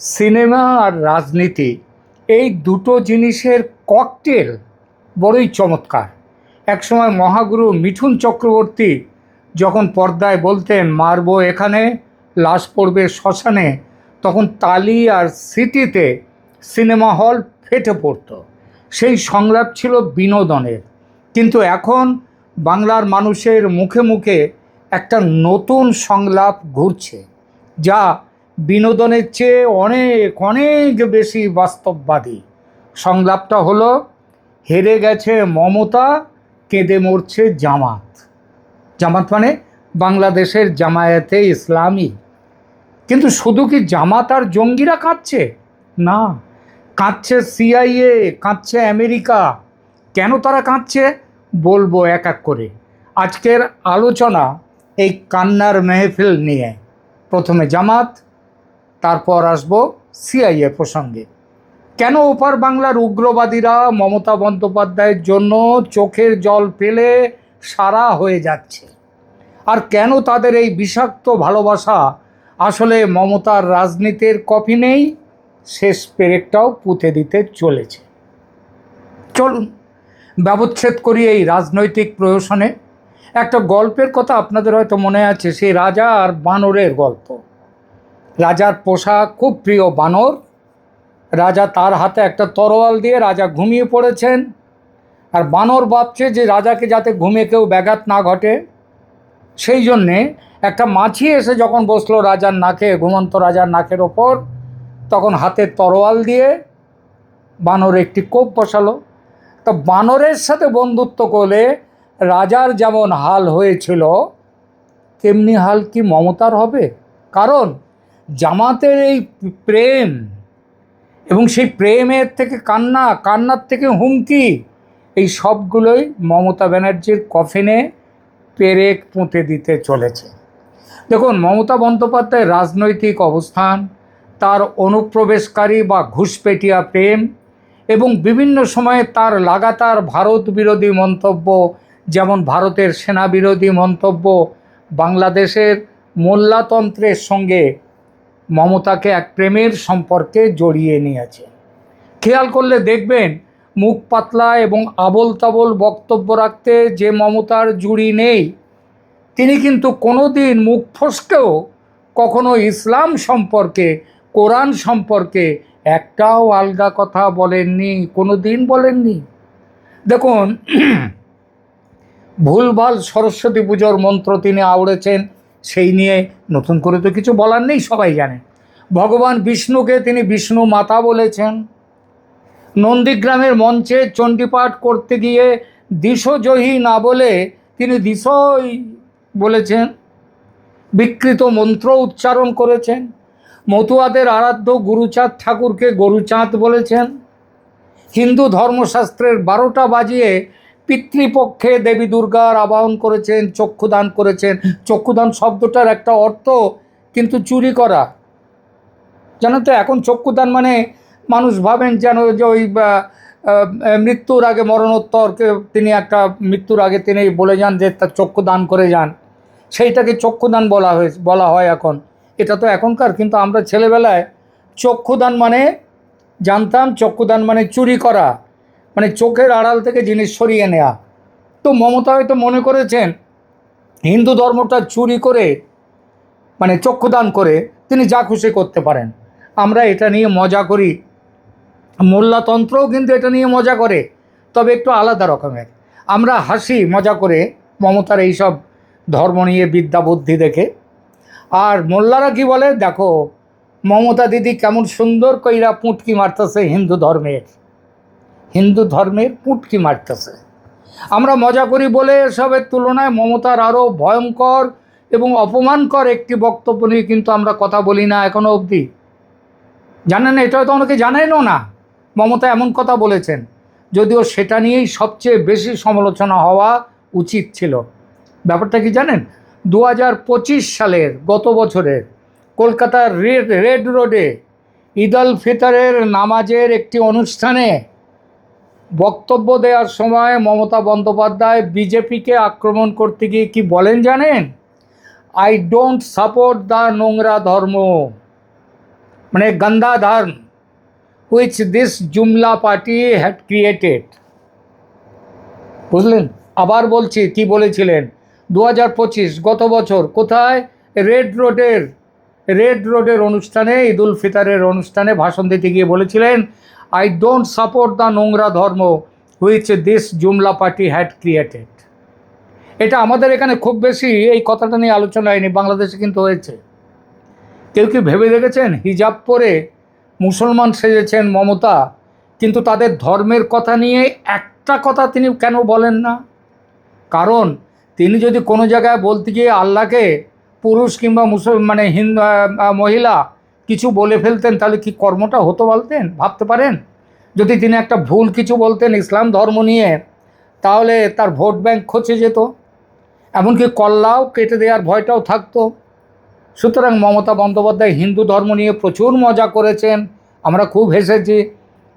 Cinema আর রাজনীতি এই দুটো জিনিসের ককটেল বড়ই চমৎকার। একসময় মহাগুরু মিঠুন চক্রবর্তী যখন পর্দায় বলতেন মারবো এখানে, লাশ পড়বে শ্মশানে, তখন তালি আর সিটিতে সিনেমা হল ফেটে পড়ত। সেই সংলাপ ছিল বিনোদনের। কিন্তু এখন বাংলার মানুষের মুখে মুখে একটা নতুন সংলাপ ঘুরছে, যা বিনোদনের চেয়ে অনেক অনেক বেশি বাস্তববাদী। সংলাপটা হলো, হেরে গেছে মমতা, কেঁদে মরছে জামাত। জামাত মানে বাংলাদেশের জামায়াতে ইসলামী। কিন্তু শুধু কি জামাত আর জঙ্গিরা কাঁদছে? না, কাঁদছে সিআইএ, কাঁদছে আমেরিকা। কেন তারা কাঁদছে বলবো এক এক করে। আজকের আলোচনা এই কান্নার মেহফিল নিয়ে। প্রথমে জামাত, তারপর আসবো সিআইএ প্রসঙ্গে। কেন ওপার বাংলার উগ্রবাদীরা মমতা বন্দ্যোপাধ্যায়ের জন্য চোখের জল ফেলে সারা হয়ে যাচ্ছে, আর কেন তাদের এই বিষাক্ত ভালোবাসা আসলে মমতার রাজনীতির কফিনেই শেষ পেরেকটাও পুঁতে দিতে চলেছে। চলুন ব্যবচ্ছেদ করি এই রাজনৈতিক প্রহসনে। একটা গল্পের কথা আপনাদের হয়তো মনে আছে, সেই রাজা আর বানরের গল্প। রাজার পোষা খুব প্রিয় বানর। রাজা তার হাতে একটা তরোয়াল দিয়ে রাজা ঘুমিয়ে পড়েছেন, আর বানর ভাবছে যে রাজাকে যাতে ঘুমে কেউ ব্যাঘাত না ঘটে। সেই জন্যে একটা মাছি এসে যখন বসলো রাজার নাকে, ঘুমন্ত রাজার নাকের ওপর, তখন হাতের তরোয়াল দিয়ে বানর একটি কোপ বসালো। তো বানরের সাথে বন্ধুত্ব করলে রাজার যেমন হাল হয়েছিল, তেমনি হাল কি মমতার হবে? কারণ জামাতের এই প্রেম এবং সেই প্রেমের থেকে কান্না, কান্নার থেকে হুমকি, এই সবগুলোই মমতা ব্যানার্জির কফিনে পেরেক পুঁতে দিতে চলেছে। দেখুন, মমতা বন্দ্যোপাধ্যায়ের রাজনৈতিক অবস্থান, তার অনুপ্রবেশকারী বা ঘুষপেটিয়া প্রেম এবং বিভিন্ন সময়ে তার লাগাতার ভারত বিরোধী মন্তব্য, যেমন ভারতের সেনা বিরোধী মন্তব্য, বাংলাদেশের মোল্লাতন্ত্রের সঙ্গে মমতাকে এক প্রেমের সম্পর্কে জড়িয়ে নিয়েছে। খেয়াল করলে দেখবেন, মুখ পাতলা এবং আবোল তাবোল বক্তব্য রাখতে যে মমতার জুড়ি নেই, তিনি কিন্তু কোনো দিন মুখ ফসকেও কখনো ইসলাম সম্পর্কে, কোরআন সম্পর্কে একটাও আলগা কথা বলেননি, কোনো দিন বলেননি। দেখুন, ভুলভাল সরস্বতী পুজোর মন্ত্র তিনি আওড়েছেন, সেই নিয়ে নতুন করে তো কিছু বলার নেই, সবাই জানেন। ভগবান বিষ্ণুকে তিনি বিষ্ণু মাতা বলেছেন। নন্দীগ্রামের মঞ্চে চণ্ডীপাঠ করতে গিয়ে দিশজয়ী না বলে তিনি দিশই বলেছেন। বিকৃত মন্ত্র উচ্চারণ করেছেন। মতুয়াদের আরাধ্য গুরুচাঁদ ঠাকুরকে গরুচাঁদ বলেছেন। হিন্দু ধর্মশাস্ত্রের 12টা বাজিয়ে পিতৃপক্ষে দেবী দুর্গার আবাহন করেছেন, চক্ষুদান করেছেন। চক্ষুদান শব্দটার একটা অর্থ কিন্তু চুরি করা। জানো তো, এখন চক্ষুদান মানে মানুষ ভাবেন যেন যে ওই মৃত্যুর আগে, মরণোত্তরকে তিনি একটা মৃত্যুর আগে তিনি বলে যান যে তার চক্ষু দান করে যান, সেইটাকে চক্ষুদান বলা হয় এখন। এটা তো এখনকার, কিন্তু আমরা ছেলেবেলায় চক্ষুদান মানে জানতাম, চক্ষুদান মানে চুরি করা, মানে চোখের আড়াল থেকে জিনিস সরিয়ে নেওয়া। তো মমতা হয়তো মনে করেছেন হিন্দু ধর্মটা চুরি করে, মানে চক্ষুদান করে তিনি যা খুশি করতে পারেন। আমরা এটা নিয়ে মজা করি, মোল্লাতন্ত্রও কিন্তু এটা নিয়ে মজা করে, তবে একটু আলাদা রকমের। আমরা হাসি মজা করে মমতার এইসব ধর্ম নিয়ে বিদ্যা বুদ্ধি দেখে। আর মোল্লারা কি বলে, দেখো মমতা দিদি কেমন সুন্দর কইরা পুঁটকি মারতেছে হিন্দু ধর্মের পুঁটকি মারতেছে। আমরা মজা করি বলে এসবের তুলনায় মমতার আরও ভয়ঙ্কর এবং অপমানকর একটি বক্তব্য নিয়ে কিন্তু আমরা কথা বলি না এখনো অবধি। জানেন, এটা হয়তো অনেকে জানেনও না মমতা এমন কথা বলেছেন, যদিও সেটা নিয়েই সবচেয়ে বেশি সমালোচনা হওয়া উচিত ছিল। ব্যাপারটা কি জানেন, 2025 সালের, গত বছরের কলকাতার রেড রোডে ঈদ আল ফিতরের নামাজের একটি অনুষ্ঠানে বক্তব্য দেওয়ার সময় মমতা বন্দ্যোপাধ্যায় বিজেপিকে আক্রমণ করতে গিয়ে কি বলেন জানেন? আই ডোন্ট সাপোর্ট দ্য নোংরা ধর্ম। মানে গন্ধা ধর্ম হুইচ দিস জুমলা পার্টি হ্যাড ক্রিয়েটেড। বুঝলেন? আবার বলছি কি বলেছিলেন 2025 গত বছর কোথায়? রেড রোডের অনুষ্ঠানে, ঈদ উল ফিতরের অনুষ্ঠানে ভাষণ দিতে গিয়ে বলেছিলেন, আই ডোন্ট সাপোর্ট দ্য নোংরা ধর্ম হুইচ দিস জুমলা পার্টি হ্যাড ক্রিয়েটেড। এটা আমাদের এখানে খুব বেশি এই কথাটা নিয়ে আলোচনা হয়নি, বাংলাদেশে কিন্তু হয়েছে। কেউ কি ভেবে দেখেছেন হিজাব পরে মুসলমান সেজেছেন মমতা, কিন্তু তাদের ধর্মের কথা নিয়ে একটা কথা তিনি কেন বলেন না? কারণ তিনি যদি কোনো জায়গায় বলতে গিয়ে আল্লাহকে পুরুষ কিংবা মানে মহিলা কিছু বলে ফেলতেন, তাহলে কি কর্মটা হতো বলতেন? ভাবতে পারেন? যদি তিনি একটা ভুল কিছু বলতেন ইসলাম ধর্ম নিয়ে, তাহলে তার ভোট ব্যাংক খচে যেত, এমনকি কল্লাও কেটে দেওয়ার ভয়টাও থাকতো। সুতরাং মমতা বন্দ্যোপাধ্যায় হিন্দু ধর্ম নিয়ে প্রচুর মজা করেছেন, আমরা খুব হেসেছি,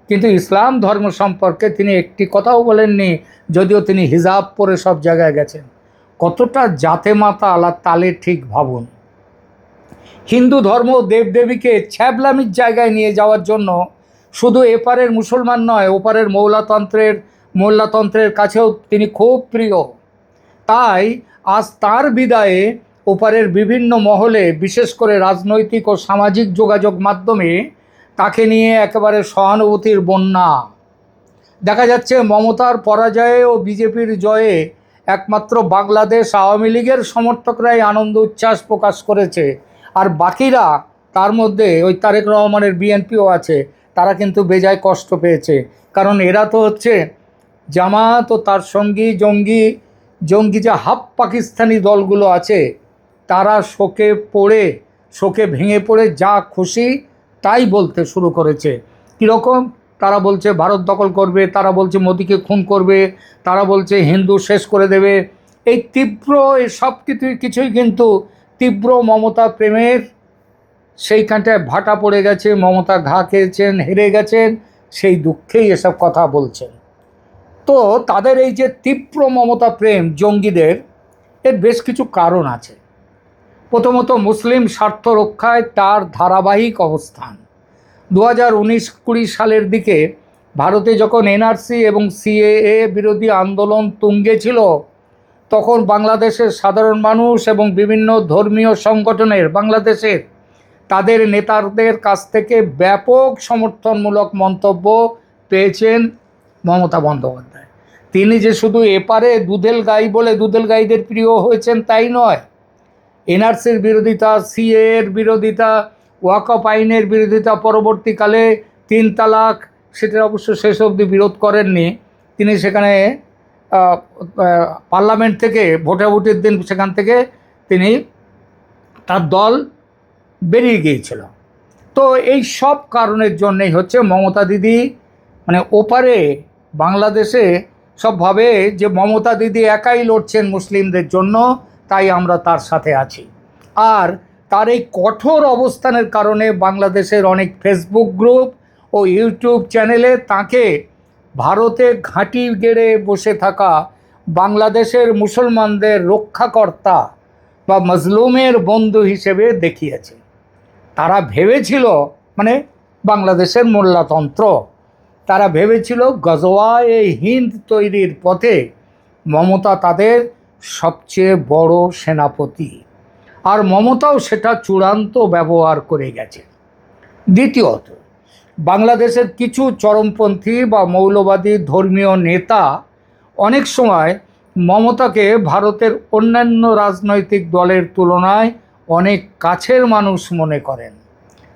কিন্তু ইসলাম ধর্ম সম্পর্কে তিনি একটি কথাও বলেননি, যদিও তিনি হিজাব পরে সব জায়গায় গেছেন। কতটা জাতে মাতা আলা তালে ঠিক ভাবুন। হিন্দু ধর্ম দেবদেবীকে ছ্যাবলামির জায়গায় নিয়ে যাওয়ার জন্য শুধু এপারের মুসলমান নয়, ওপারের মোল্লাতন্ত্রের কাছেও তিনি খুব প্রিয়। তাই আজ তার বিদায়ে ওপারের বিভিন্ন মহলে, বিশেষ করে রাজনৈতিক ও সামাজিক যোগাযোগ মাধ্যমে তাকে নিয়ে একেবারে সহানুভূতির বন্যা দেখা যাচ্ছে। মমতার পরাজয়ে ও বিজেপির জয়ে একমাত্র বাংলাদেশ আওয়ামী লীগের সমর্থকরাই আনন্দ উচ্ছ্বাস প্রকাশ করেছে, আর বাকিরা, তার মধ্যে ওই তারেক রহমানের বিএনপিও আছে, তারা কিন্তু বেজায় কষ্ট পেয়েছে। কারণ এরা তো হচ্ছে জামাত ও তার সঙ্গী জঙ্গি যে হাফ পাকিস্তানি দলগুলো আছে, তারা শোকে ভেঙে পড়ে যা খুশি তাই বলতে শুরু করেছে। কীরকম? তারা বলছে ভারত দখল করবে, তারা বলছে মোদিকে খুন করবে, তারা বলছে হিন্দু শেষ করে দেবে। এই সব কিছুই কিন্তু তীব্র মমতা প্রেমের সেইখানটায় ভাটা পড়ে গেছে। মমতা ঘা খেয়েছেন, হেরে গেছেন, সেই দুঃখেই এসব কথা বলছেন। তো তাদের এই যে তীব্র মমতা প্রেম জঙ্গিদের, এর বেশ কিছু কারণ আছে। প্রথমত মুসলিম স্বার্থ রক্ষায় তার ধারাবাহিক অবস্থান। 2019-20 সালের দিকে ভারতে যখন এনআরসি এবং সিএএ বিরোধী আন্দোলন তুঙ্গে ছিল, তখন বাংলাদেশের সাধারণ মানুষ এবং বিভিন্ন ধর্মীয় সংগঠনের বাংলাদেশের তাদের নেতাদের কাছ থেকে ব্যাপক সমর্থনমূলক মন্তব্য পেয়েছেন মমতা বন্দ্যোপাধ্যায়। তিনি যে শুধু এপারে দুধেল গাই বলে দুধেল গাইদের প্রিয় হয়েছেন তাই নয়, এনআরসির বিরোধিতা, সিএর বিরোধিতা, ওয়াকফ আইনের বিরোধিতা, পরবর্তীকালে 3 তালাক, সেটার অবশ্য শেষ অবধি বিরোধ করেননি তিনি। সেখানে পার্লামেন্ট থেকে ভোটাভুটির দিন সেখান থেকে তিনি, তার দল বেরিয়ে গিয়েছিল। তো এই সব কারণের জন্যই হচ্ছে মমতা দিদি, মানে ওপারে বাংলাদেশে সব ভাবে যে মমতা দিদি একাই লড়ছেন মুসলিমদের জন্য, তাই আমরা তার সাথে আছি। আর তার এই কঠোর অবস্থানের কারণে বাংলাদেশের অনেক ফেসবুক গ্রুপ ও ইউটিউব চ্যানেলে তাকে ভারতে ঘাঁটি গেড়ে বসে থাকা বাংলাদেশের মুসলমানদের রক্ষাকর্তা বা মজলুমের বন্ধু হিসেবে দেখিয়েছে। তারা ভেবেছিল, মানে বাংলাদেশের মোল্লাতন্ত্র, তারা ভেবেছিল গজওয়ায়ে হিন্দ তৈরির পথে মমতা তাদের সবচেয়ে বড় সেনাপতি, আর মমতাও সেটা চূড়ান্ত ব্যবহার করে গেছে। দ্বিতীয়ত, বাংলাদেশের কিছু চরমপন্থী বা মৌলবাদী ধর্মীয় নেতা অনেক সময় মমতাকে ভারতের অন্যান্য রাজনৈতিক দলের তুলনায় অনেক কাছের মানুষ মনে করেন।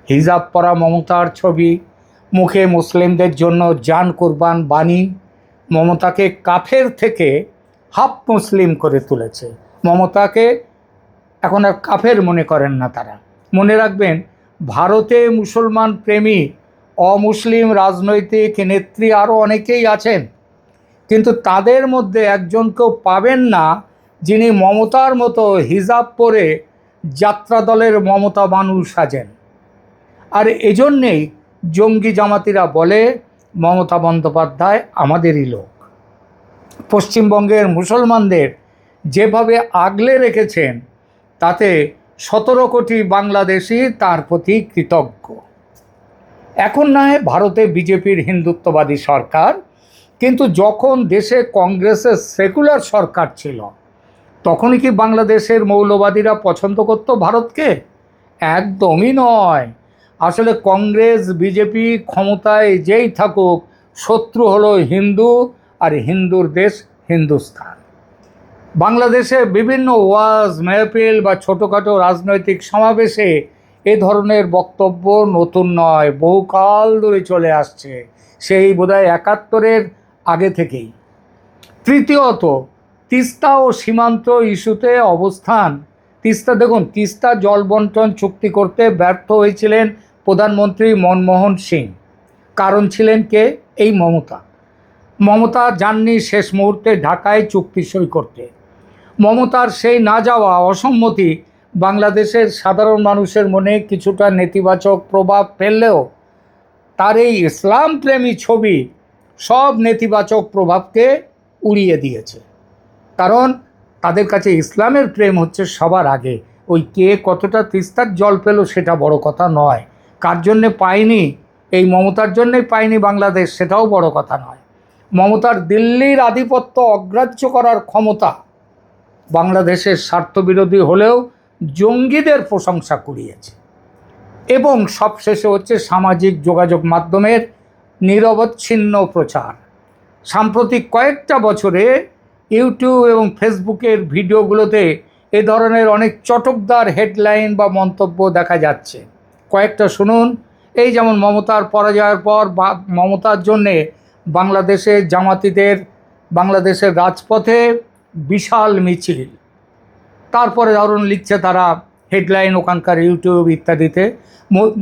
হিজাব পরা মমতার ছবি, মুখে মুসলিমদের জন্য জান কুরবান বাণী মমতাকে কাফের থেকে হাফ মুসলিম করে তুলেছে। মমতাকে এখন আর কাফের মনে করেন না তারা। মনে রাখবেন, ভারতে মুসলমান প্রেমী অমুসলিম রাজনৈতিক নেত্রী আরও অনেকেই আছেন, কিন্তু তাদের মধ্যে একজনকেও পাবেন না যিনি মমতার মতো হিজাব পরে যাত্রা দলের মমতা মানুষ সাজেন। আর এজন্যেই জঙ্গি জামাতিরা বলে মমতা বন্দ্যোপাধ্যায় আমাদেরই লোক। পশ্চিমবঙ্গের মুসলমানদের যেভাবে আগলে রেখেছেন, তাতে 17 কোটি বাংলাদেশি তার প্রতি কৃতজ্ঞ। এখন না হয় ভারতে বিজেপির হিন্দুত্ববাদী সরকার, কিন্তু যখন দেশে কংগ্রেসের সেকুলার সরকার ছিল তখনই কি বাংলাদেশের মৌলবাদীরা পছন্দ করত ভারতকে? একদমই নয়। আসলে কংগ্রেস বিজেপি ক্ষমতায় যেই থাকুক, শত্রু হলো হিন্দু, আর হিন্দুর দেশ হিন্দুস্তান। বাংলাদেশে বিভিন্ন ওয়াজ মেহফিল বা ছোটোখাটো রাজনৈতিক সমাবেশে এ ধরনের বক্তব্য নতুন নয়, বহুকাল ধরে চলে আসছে, সেই বোধহয় ৭১-এর আগে থেকেই। তৃতীয়ত, তিস্তা ও সীমান্ত ইস্যুতে অবস্থান। তিস্তা দেখুন, তিস্তা জল বন্টন চুক্তি করতে ব্যর্থ হয়েছিলেন প্রধানমন্ত্রী মনমোহন সিং। কারণ ছিলেন কে? এই মমতা। মমতা যাননি শেষ মুহূর্তে ঢাকায় চুক্তি সই করতে। মমতার সেই না যাওয়া, অসম্মতি বাংলাদেশের সাধারণ মানুষের মনে কিছুটা নেতিবাচক প্রভাব ফেললেও তার এই ইসলাম প্রেমী ছবি সব নেতিবাচক প্রভাবকে উড়িয়ে দিয়েছে। কারণ তাদের কাছে ইসলামের প্রেম হচ্ছে সবার আগে। ওই কে কতটা তিস্তার জল পেল সেটা বড় কথা নয়, কার জন্যে পায়নি, এই মমতার জন্যেই পায়নি বাংলাদেশ, সেটাও বড় কথা নয়। মমতার দিল্লির আধিপত্য অগ্রাহ্য করার ক্ষমতা বাংলাদেশের স্বার্থবিরোধী হলেও জঙ্গিদের প্রশংসা কুড়িয়েছে। এবং সবশেষে হচ্ছে সামাজিক যোগাযোগ মাধ্যমের নিরবচ্ছিন্ন প্রচার। সাম্প্রতিক কয়েকটা বছরে ইউটিউব এবং ফেসবুকের ভিডিওগুলোতে এ ধরনের অনেক চটকদার হেডলাইন বা মন্তব্য দেখা যাচ্ছে। কয়েকটা শুনুন। এই যেমন মমতার পরাজয়ের পর মমতার জন্যে বাংলাদেশে জামাতিদের বাংলাদেশের রাজপথে বিশাল মিছিল। তারপরে ধরুন লিখছে তারা হেডলাইন ওখানকার ইউটিউব ইত্যাদিতে,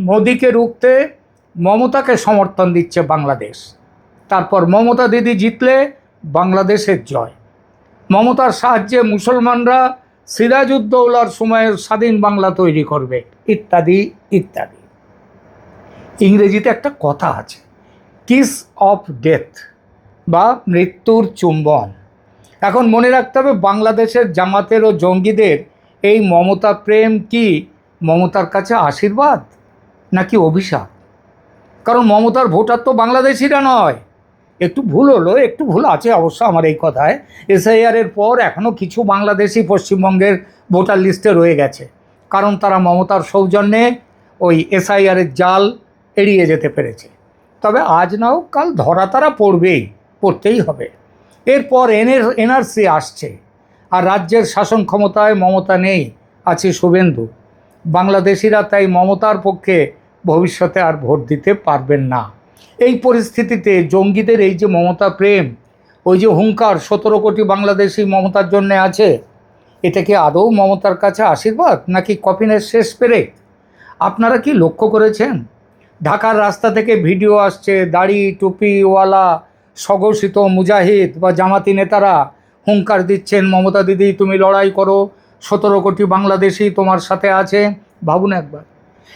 মোদিকে রুখতে মমতাকে সমর্থন দিচ্ছে বাংলাদেশ। তারপর মমতা দিদি জিতলে বাংলাদেশের জয়, মমতার সাহায্যে মুসলমানরা সিরাজউদ্দৌলার সময়ের স্বাধীন বাংলা তৈরি করবে, ইত্যাদি ইত্যাদি। ইংরেজিতে একটা কথা আছে, কিস অফ ডেথ বা মৃত্যুর চুম্বন। এখন মনে রাখতে হবে, বাংলাদেশের জামাতের ও জঙ্গিদের এই মমতা প্রেম কি মমতার কাছে আশীর্বাদ নাকি অভিশাপ? কারণ মমতার ভোটার তো বাংলাদেশিরা নয়। একটু ভুল হলো, একটু ভুল আছে অবশ্য আমার এই কথায়। এসআইআরের পর এখনও কিছু বাংলাদেশি পশ্চিমবঙ্গের ভোটার লিস্টে রয়ে গেছে, কারণ তারা মমতার সৌজন্যে ওই এসআইআরের জাল এড়িয়ে যেতে পেরেছে। তবে আজ নাও কাল ধরা তারা পড়তেই হবে। এরপর এনআরসি আসছে, আর রাজ্যের শাসন ক্ষমতায় মমতা নেই, আছে শুভেন্দু। বাংলাদেশিরা তাই মমতার পক্ষে ভবিষ্যতে আর ভোট দিতে পারবেন না। এই পরিস্থিতিতে জঙ্গিদের এই যে মমতা প্রেম, ওই যে হুঙ্কার 17 কোটি বাংলাদেশি মমতার জন্যে আছে, এটা কি আদৌ মমতার কাছে আশীর্বাদ নাকি কফিনের শেষ পেরেক? আপনারা কি লক্ষ্য করেছেন? ঢাকার রাস্তা থেকে ভিডিও আসছে, দাড়ি টুপিওয়ালা স্বঘোষিত মুজাহিদ বা জামাতি নেতারা হুঙ্কার দিচ্ছেন, মমতা দিদি তুমি লড়াই করো, 17 কোটি বাংলাদেশি তোমার সাথে আছে। ভাবুন একবার,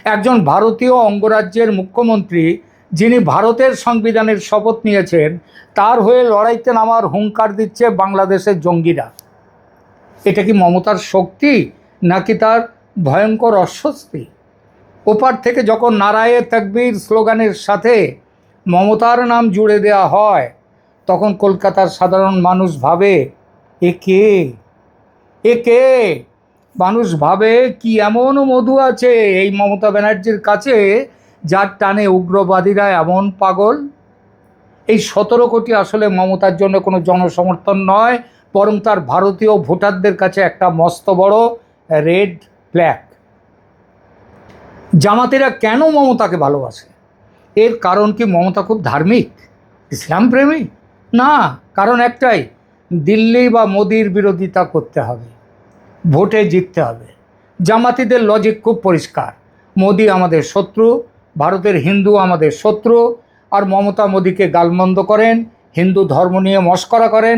একজন ভারতীয় অঙ্গরাজ্যের মুখ্যমন্ত্রী, যিনি ভারতের সংবিধানের শপথ নিয়েছেন, তার হয়ে লড়াইতে নামার হুঙ্কার দিচ্ছে বাংলাদেশের জঙ্গিরা। এটা কি মমতার শক্তি নাকি তার ভয়ঙ্কর অস্বস্তি? ওপার থেকে যখন নারায়ে তাকবীর স্লোগানের সাথে মমতার নাম জুড়ে দেওয়া হয়, তখন কলকাতার সাধারণ মানুষ ভাবে এ কে? মানুষ ভাবে কি এমন মধু আছে এই মমতা ব্যানার্জির কাছে, যার টানে উগ্রবাদীরা এমন পাগল? এই 17 কোটি আসলে মমতার জন্য কোনো জনসমর্থন নয়, বরং তার ভারতীয় ভোটারদের কাছে একটা মস্ত বড় রেড ফ্ল্যাগ। জামাতিরা কেন মমতাকে ভালোবাসে? এর কারণ কি মমতা খুব ধার্মিক, ইসলাম প্রেমী? না, কারণ একটাই, দিল্লি বা মোদির বিরোধিতা করতে হবে, ভোটে জিততে হবে। জামাতিদের লজিক খুব পরিষ্কার, মোদি আমাদের শত্রু, ভারতের হিন্দু আমাদের শত্রু, আর মমতা মোদিকে গালমন্দ করেন, হিন্দু ধর্ম নিয়ে মশকরা করেন।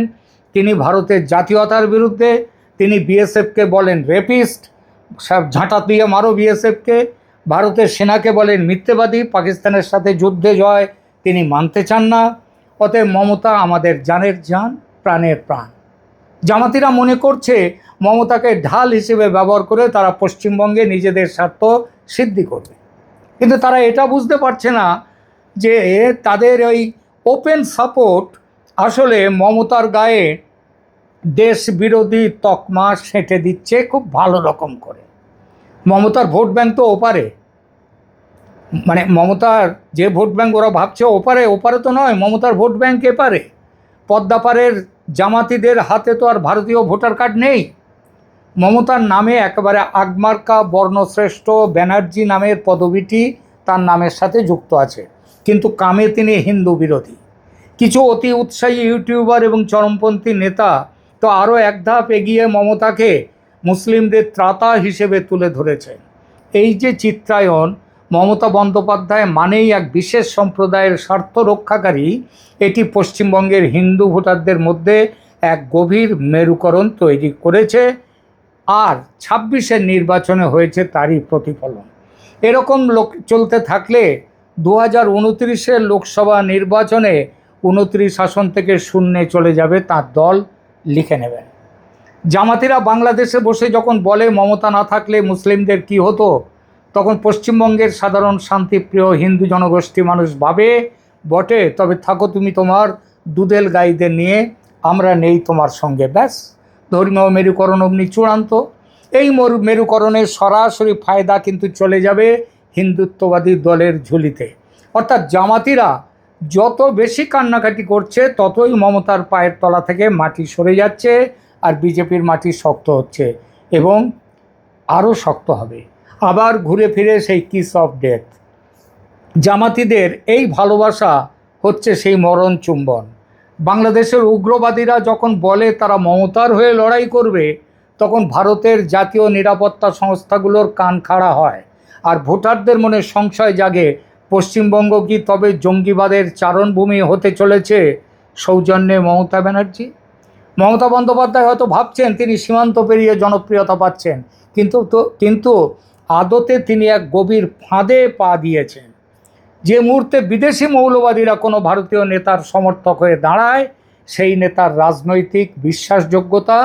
তিনি ভারতের জাতীয়তার বিরুদ্ধে, তিনি বিএসএফকে বলেন রেপিস্ট, সব ঝাঁটা দিয়ে মারো বিএসএফকে। ভারতের সেনাকে বলেন মিথ্যেবাদী, পাকিস্তানের সাথে যুদ্ধে জয় তিনি মানতে চান না। অতএব মমতা আমাদের জানের জান, প্রাণের প্রাণ। জামাতিরা মনে করছে মমতাকে ঢাল হিসেবে ব্যবহার করে তারা পশ্চিমবঙ্গে নিজেদের স্বার্থ সিদ্ধি করবে। কিন্তু তারা এটা বুঝতে পারছে না যে তাদের ওই ওপেন সাপোর্ট আসলে মমতার গায়ে দেশ বিরোধী তকমা সেঁটে দিচ্ছে খুব ভালো রকম করে। মমতার ভোট ব্যাংক তো ওপারে, মানে মমতার যে ভোট ব্যাংক ওরা ভাবছে ওপারে, ওপারে তো নয়, মমতার ভোট ব্যাংক এপারে। পদ্মাপাড়ের জামাতিদের হাতে তো আর ভারতীয় ভোটার কার্ড নেই। মমতার নামে একেবারে আগমার্কা বর্ণশ্রেষ্ঠ ব্যানার্জি নামের পদবিটি তার নামের সাথে যুক্ত আছে, কিন্তু কামে তিনি হিন্দু বিরোধী। কিছু অতি উৎসাহী ইউটিউবার এবং চরমপন্থী নেতা তো আরও এক ধাপ এগিয়ে মমতাকে মুসলিমদের ত্রাতা হিসেবে তুলে ধরেছে। এই যে চিত্রায়ন, মমতা বন্দ্যোপাধ্যায় মানেই এক বিশেষ সম্প্রদায়ের স্বার্থ রক্ষাকারী, এটি পশ্চিমবঙ্গের হিন্দু ভোটারদের মধ্যে এক গভীর মেরুকরণ তৈরি করেছে, আর ২৬-এর নির্বাচনে হয়েছে তারই প্রতিফলন। এরকম চলতে থাকলে ২০২৯-এর লোকসভা নির্বাচনে ২৯ আসন থেকে শূন্যে চলে যাবে তার দল, লিখে নেবেন। জামাতিরা বাংলাদেশে বসে যখন বলে মমতা না থাকলে মুসলিমদের কি হতো, তখন পশ্চিমবঙ্গের সাধারণ শান্তিপ্রিয় হিন্দু জনগোষ্ঠী মানুষ ভাবে, বটে, তবে থাকো তুমি তোমার দুধেল গাইদের নিয়ে, আমরা নেই তোমার সঙ্গে। ব্যাস, ধর্মীয় মেরুকরণ অমনি চূড়ান্ত। এই মেরুকরণের সরাসরি ফায়দা কিন্তু চলে যাবে হিন্দুত্ববাদী দলের ঝুলিতে। অর্থাৎ জামাতিরা যত বেশি কান্নাকাটি করছে ততই মমতার পায়ের তলা থেকে মাটি সরে যাচ্ছে, আর বিজেপির মাটি শক্ত হচ্ছে এবং আরও শক্ত হবে। আবার ঘুরে ফিরে সেই কিস অফ ডেথ। জামাতিদের এই ভালোবাসা হচ্ছে সেই মরণ চুম্বন। বাংলাদেশের উগ্রবাদীরা যখন বলে তারা মমতার হয়ে লড়াই করবে, তখন ভারতের জাতীয় নিরাপত্তা সংস্থাগুলোর কান খাড়া হয়, আর ভোটারদের মনে সংশয় জাগে, পশ্চিমবঙ্গ কি তবে জঙ্গিবাদের চারণভূমি হতে চলেছে সৌজন্যে মমতা ব্যানার্জি? মমতা বন্দ্যোপাধ্যায় হয়তো ভাবছেন তিনি সীমান্ত পেরিয়ে জনপ্রিয়তা পাচ্ছেন, কিন্তু আদতে তিনি এক গভীর ফাঁদে পা দিয়েছেন। যে মুহূর্তে বিদেশি মৌলবাদীরা কোনো ভারতীয় নেতার সমর্থক হয়ে দাঁড়ায়, সেই নেতার রাজনৈতিক বিশ্বাসযোগ্যতা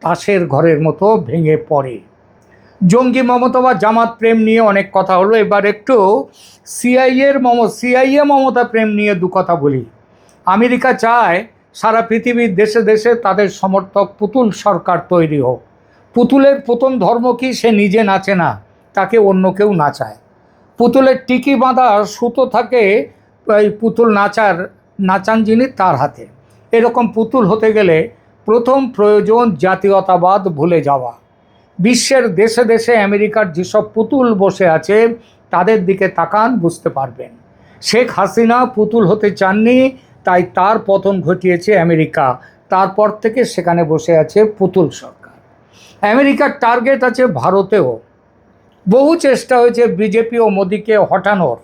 তাসের ঘরের মতো ভেঙে পড়ে। জঙ্গি মমতা বা জামাত প্রেম নিয়ে অনেক কথা হলো, এবার একটু সিআইএ মমতা প্রেম নিয়ে দু কথা বলি। আমেরিকা চায় সারা পৃথিবীর দেশে দেশে তাদের সমর্থক পুতুল সরকার তৈরি হোক। পুতুলের প্রথম ধর্ম কি? সে নিজে নাচে না, তাকে অন্য কেউ নাচায়। পুতুলের টিকি বাঁধা সুতো থাকে এই পুতুল নাচান যিনি তার হাতে। এরকম পুতুল হতে গেলে প্রথম প্রয়োজন জাতীয়তাবাদ ভুলে যাওয়া। বিশ্বের দেশে দেশে আমেরিকার যেসব পুতুল বসে আছে তাদের দিকে তাকান, বুঝতে পারবেন। শেখ হাসিনা পুতুল হতে চাননি, তাই তার পতন ঘটিয়েছে আমেরিকা। তারপর থেকে সেখানে বসে আছে পুতুল সরকার। আমেরিকার টার্গেট আছে ভারতেও। বহু চেষ্টা হয়েছে বিজেপি ও মোদিকে হটানোর।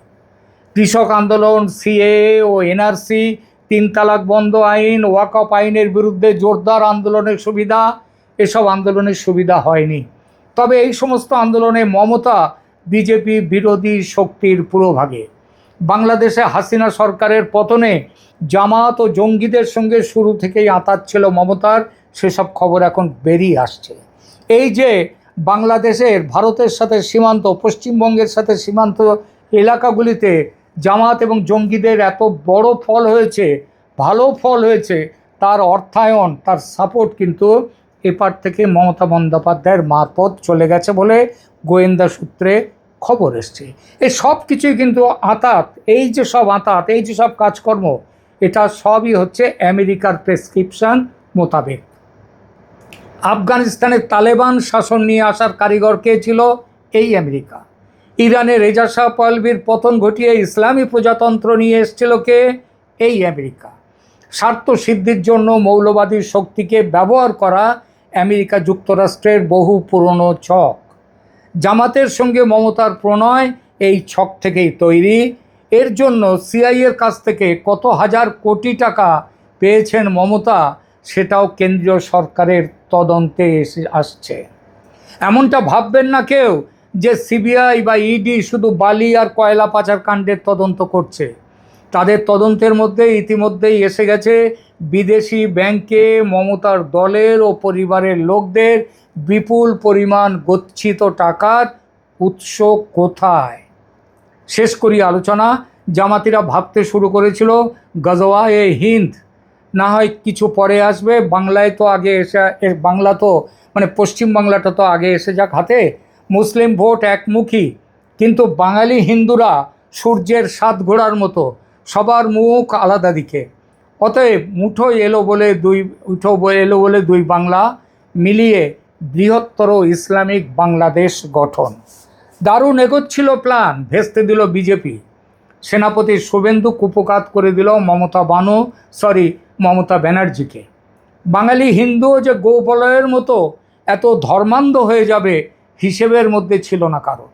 কৃষক আন্দোলন, সিএএ ও এনআরসি, ৩ তালাক বন্ধ আইন, ওয়াকফ আইনের বিরুদ্ধে জোরদার আন্দোলনের সুবিধা, এসব আন্দোলনের সুবিধা হয়নি। তবে এই সমস্ত আন্দোলনে মমতা বিজেপি বিরোধী শক্তির পুরোভাগে। বাংলাদেশে হাসিনা সরকারের পতনে জামাত ও জঙ্গিদের সঙ্গে শুরু থেকেই আঁতাত ছিল মমতার, সেসব খবর এখন বেরিয়ে আসছে। এই যে বাংলাদেশের ভারতের সাথে সীমান্ত, পশ্চিমবঙ্গের সাথে সীমান্ত এলাকাগুলিতে জামাত এবং জঙ্গিদের এত বড় ফল হয়েছে, ভালো ফল হয়েছে, তার অর্থায়ন, তার সাপোর্ট কিন্তু এপার থেকে মমতা বন্দ্যোপাধ্যায়ের মারফত চলে গেছে বলে গোয়েন্দা সূত্রে খবর এসছে। এই সব কিছুই কিন্তু আঁতাত, এই যে সব আঁতাত, এই যে সব কাজকর্ম, এটা সবই হচ্ছে আমেরিকার প্রেসক্রিপশন মোতাবেক। আফগানিস্তানের তালেবান শাসন নিয়ে আসার কারিগর কে ছিল? এই আমেরিকা। ইরানের রেজা শাহ পাহলভির পতন ঘটিয়ে ইসলামী প্রজাতন্ত্র নিয়ে এসেছিল কে? এই আমেরিকা। স্বার্থ সিদ্ধির জন্য মৌলবাদী শক্তিকে ব্যবহার করা আমেরিকা যুক্তরাষ্ট্রের বহু পুরনো ছক। জামাতের সঙ্গে মমতার প্রণয় এই ছক থেকেই তৈরি। এর জন্য সিআইএর কাছ থেকে কত হাজার কোটি টাকা পেয়েছেন মমতা, সেটাও কেন্দ্রীয় সরকারের তদন্তে আসছে। এমনটা ভাববেন না কেউ যে সিবিআই বা ইডি শুধু বালি আর কয়লা পাচার কাণ্ডের তদন্ত করছে। তাদের তদন্তের মধ্যে ইতিমধ্যেই এসে গেছে বিদেশি ব্যাংকে মমতার দলের ও পরিবারের লোকদের বিপুল পরিমাণ গচ্ছিত টাকার উৎস কোথায়। শেষ করি আলোচনা। জামাতিরা ভাবতে শুরু করেছিল গজওয়া এ হিন্দ, না হয় কিছু পরে আসবে, বাংলায় তো আগে এসে, বাংলা তো মানে পশ্চিম বাংলাটা তো আগে এসে যাক হাতে, মুসলিম ভোট একমুখী, কিন্তু বাঙালি হিন্দুরা সূর্যের সাত ঘোড়ার মতো, সবার মুখ আলাদা দিকে। অতএব এলো বলে দুই বাংলা মিলিয়ে বৃহত্তর ইসলামিক বাংলাদেশ গঠন। দারুণ এগোচ্ছিল প্ল্যান, ভেস্তে দিল বিজেপি। সেনাপতি শুভেন্দু কুপকাত করে দিল মমতা ব্যানার্জিকে। বাঙালি হিন্দুও যে গোবলয়ের মতো এত ধর্মান্ধ হয়ে যাবে হিসেবের মধ্যে ছিল না কারো।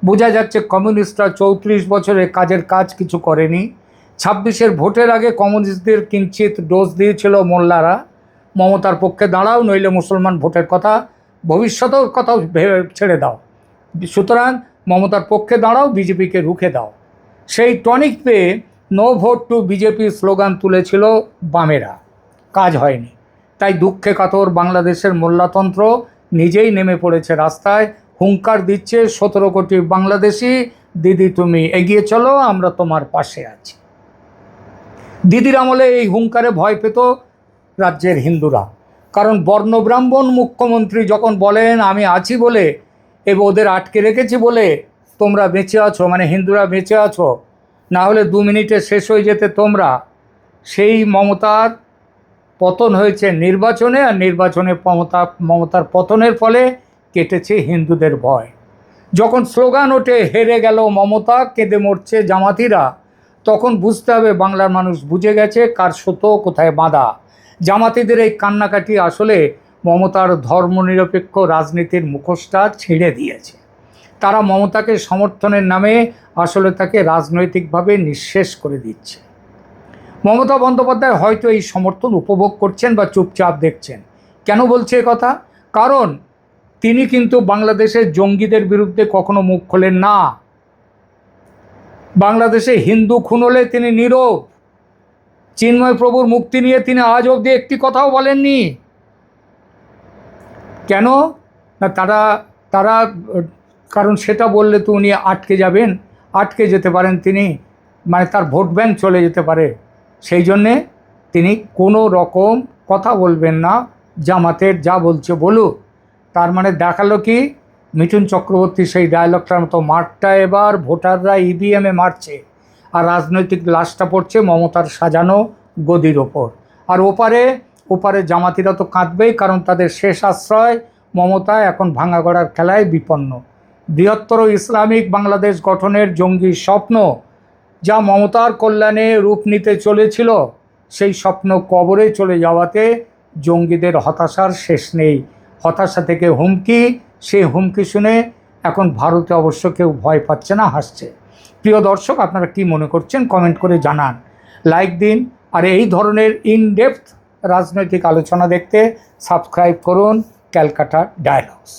বোঝা যাচ্ছে কমিউনিস্টরা 34 বছরে কাজের কাজ কিছু করেনি। 26-এর ভোটের আগে কমিউনিস্টদের কিঞ্চিত ডোজ দিয়েছিল মোল্লারা, মমতার পক্ষে দাঁড়াও নইলে মুসলমান ভোটের কথা, ভবিষ্যতের কথা ছেড়ে দাও, সুতরাং মমতার পক্ষে দাঁড়াও, বিজেপিকে রুখে দাও। সেই টনিক পেয়ে no vote to BJP slogan তুলেছিল বামেরা, কাজ হয়নি। তাই দুঃখে কাতর বাংলাদেশের মোল্লাতন্ত্র নিজেই নেমে পড়েছে রাস্তায়, হুঙ্কার দিচ্ছে 17 কোটি বাংলাদেশি, দিদি তুমি এগিয়ে চলো, আমরা তোমার পাশে আছি। দিদির আমলে এই হুঙ্কারে ভয় পেত রাজ্যের হিন্দুরা, কারণ বর্ণব্রাহ্মণ মুখ্যমন্ত্রী যখন বলেন আমি আছি বলে, এবং ওদের আটকে রেখেছি বলে তোমরা বেঁচে আছো, মানে হিন্দুরা বেঁচে আছো, না হলে 2 মিনিটে শেষ হয়ে যেতে তোমরা। সেই মমতার পতন হয়েছে নির্বাচনে, আর নির্বাচনে মমতার পতনের ফলে কেটেছে হিন্দুদের ভয়। যখন স্লোগান ওঠে হেরে গেল মমতা, কেঁদে মরছে জামাতিরা, তখন বুঝতে হবে বাংলার মানুষ বুঝে গেছে কার সুতো কোথায় বাঁধা। জামাতিদের এই কান্নাকাটি আসলে মমতার ধর্মনিরপেক্ষ রাজনীতির মুখোশটা ছিঁড়ে দিয়েছে। তারা মমতাকে সমর্থনের নামে আসলে তাকে রাজনৈতিকভাবে নিঃশেষ করে দিচ্ছে। মমতা বন্দ্যোপাধ্যায় হয়তো এই সমর্থন উপভোগ করছেন বা চুপচাপ দেখছেন। কেন বলছে কথা? কারণ তিনি কিন্তু বাংলাদেশের জঙ্গিদের বিরুদ্ধে কখনো মুখ খোলেন না। বাংলাদেশে হিন্দু খুন হলে তিনি নীরব। চিন্ময় প্রভুর মুক্তি নিয়ে তিনি আজ অবধি একটি কথাও বলেননি। কেন না, তারা কারণ সেটা বললে তো উনি আটকে যেতে পারেন তিনি, মানে তার ভোট ব্যাংক চলে যেতে পারে। সেই জন্যে তিনি কোনো রকম কথা বলবেন না, জামাতের যা বলছে বলুক। তার মানে দেখালো কি, মিঠুন চক্রবর্তী সেই ডায়লগটার মতো, মাঠটা এবার ভোটাররা ইভিএমে মারছে, আর রাজনৈতিক লাশটা পড়ছে মমতার সাজানো গদির ওপর। আর ওপারে জামাতিরা তো কাঁদবেই, কারণ তাদের শেষ আশ্রয় মমতা এখন ভাঙাগড়ার খেলায় বিপন্ন। বৃহত্তর ইসলামিক বাংলাদেশ গঠনের জঙ্গি স্বপ্ন যা মমতার কল্যাণে রূপ নিতে চলেছিল, সেই স্বপ্ন কবরে চলে যাওয়াতে জঙ্গিদের হতাশার শেষ নেই। হতাশা থেকে হুমকি, সেই হুমকি শুনে এখন ভারতে অবশ্য কেউ ভয় পাচ্ছে না, হাসছে। প্রিয় দর্শক, আপনারা কি মনে করছেন কমেন্ট করে জানান, লাইক দিন, আর এই ধরনের ইনডেপথ রাজনৈতিক আলোচনা দেখতে সাবস্ক্রাইব করুন ক্যালকাটা ডায়ালগস।